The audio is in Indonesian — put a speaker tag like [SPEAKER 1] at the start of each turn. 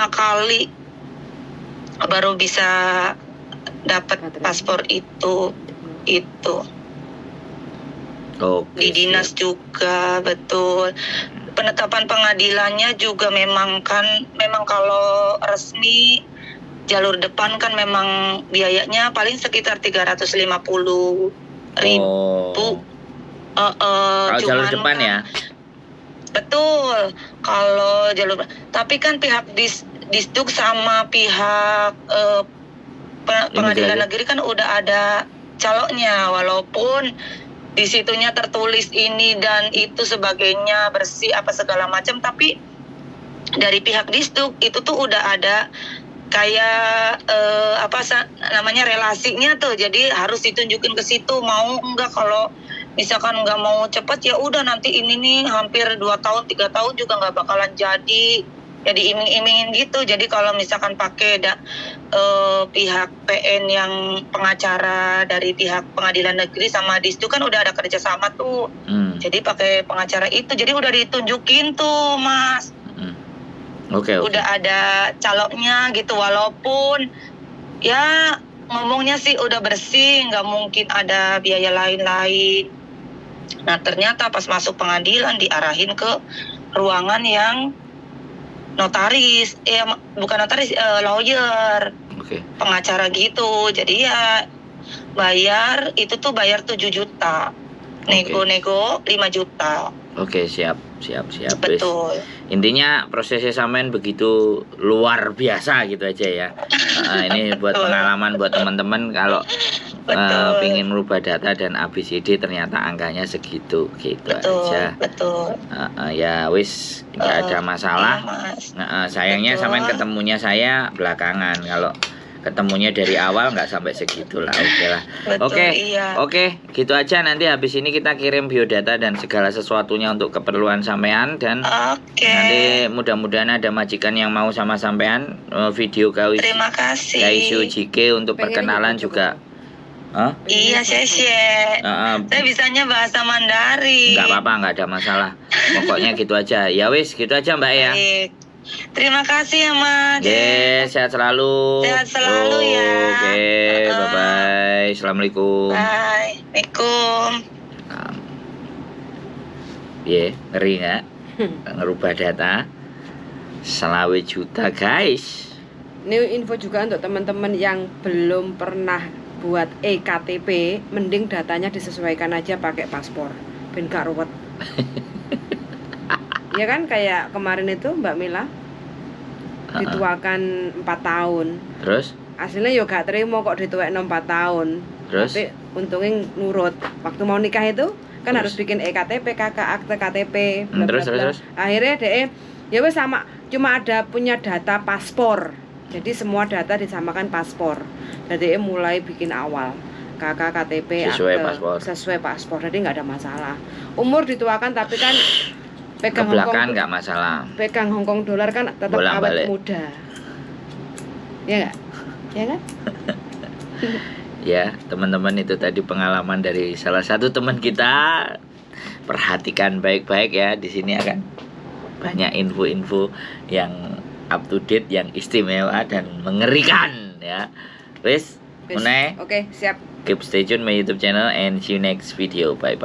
[SPEAKER 1] kali baru bisa dapat paspor itu.
[SPEAKER 2] Oke,
[SPEAKER 1] Di dinas juga, betul. Penetapan pengadilannya juga memang kalau resmi jalur depan kan memang biayanya paling sekitar 350.000.
[SPEAKER 2] Kalau jalur depan ya?
[SPEAKER 1] Betul. Kalau jalur, tapi kan pihak Disduk sama pihak pengadilan negeri kan udah ada caloknya, walaupun di situnya tertulis ini dan itu sebagainya, bersih apa segala macam, tapi dari pihak Disduk itu tuh udah ada kayak namanya relasinya tuh, jadi harus ditunjukin ke situ, mau enggak. Kalau misalkan nggak mau cepat, ya udah nanti ini nih hampir 2 tahun 3 tahun juga nggak bakalan jadi, ya diiming-imingin gitu. Jadi kalau misalkan pakai pihak PN yang pengacara dari pihak pengadilan negeri sama Disduk kan udah ada kerjasama tuh. Jadi pakai pengacara itu, jadi udah ditunjukin tuh, Mas.
[SPEAKER 2] Oke.
[SPEAKER 1] Udah ada caloknya gitu, walaupun ya ngomongnya sih udah bersih, nggak mungkin ada biaya lain-lain. Nah ternyata pas masuk pengadilan diarahin ke ruangan yang notaris, bukan notaris, lawyer, pengacara gitu. Jadi ya bayar 7 juta, nego 5 juta.
[SPEAKER 2] Oke, siap.
[SPEAKER 1] Betul.
[SPEAKER 2] Intinya prosesnya sampean begitu luar biasa gitu aja ya. Ini buat pengalaman buat teman-teman kalau pingin merubah data dan ABCD ternyata angkanya segitu gitu aja.
[SPEAKER 1] Betul.
[SPEAKER 2] Ya wis, nggak ada masalah. Sayangnya sampean ketemunya saya belakangan. Kalau ketemunya dari awal nggak sampai segitulah. Oke, gitu aja. Nanti habis ini kita kirim biodata dan segala sesuatunya untuk keperluan sampean, dan nanti mudah-mudahan ada majikan yang mau sama sampean video
[SPEAKER 1] Terima kasih.
[SPEAKER 2] Kaisu JK untuk perkenalan juga.
[SPEAKER 1] Iya, saya bisanya bahasa Mandarin.
[SPEAKER 2] Nggak apa-apa, nggak ada masalah. Pokoknya gitu aja. Ya wis, gitu aja Mbak ya.
[SPEAKER 1] Terima kasih ya Mas.
[SPEAKER 2] Sehat selalu.
[SPEAKER 1] Sehat selalu ya.
[SPEAKER 2] Oke, bye-bye. Assalamualaikum.
[SPEAKER 1] Bye. Waalaikumsalam.
[SPEAKER 2] Ngeri nggak? Ngerubah data 20 juta guys.
[SPEAKER 3] Ini info juga untuk teman-teman yang belum pernah buat eKTP, mending datanya disesuaikan aja pakai paspor, ben gak ruwet. Ya kan, kayak kemarin itu Mbak Mila dituakan 4 tahun.
[SPEAKER 2] Terus?
[SPEAKER 3] Aslinya yo gak terima kok dituakno 4 tahun.
[SPEAKER 2] Terus?
[SPEAKER 3] Tapi untungnya nurut. Waktu mau nikah itu kan harus bikin eKTP, kakak akte KTP.
[SPEAKER 2] Terus?
[SPEAKER 3] Akhirnya ya wes sama, cuma ada punya data paspor. Jadi semua data disamakan paspor. Jadi mulai bikin awal kakak KTP sesuai paspor. Jadi nggak ada masalah. Umur dituakan tapi kan pegang
[SPEAKER 2] Hongkong nggak masalah.
[SPEAKER 3] Pegang Hongkong dolar kan tetap awet muda. Ya nggak? Ya kan?
[SPEAKER 2] Ya, teman-teman, itu tadi pengalaman dari salah satu teman kita. Perhatikan baik-baik ya, di sini akan banyak info-info yang up to date, yang istimewa dan mengerikan ya. Wis,
[SPEAKER 3] Oke, siap.
[SPEAKER 2] Keep stay tune my YouTube channel and see you next video. Bye.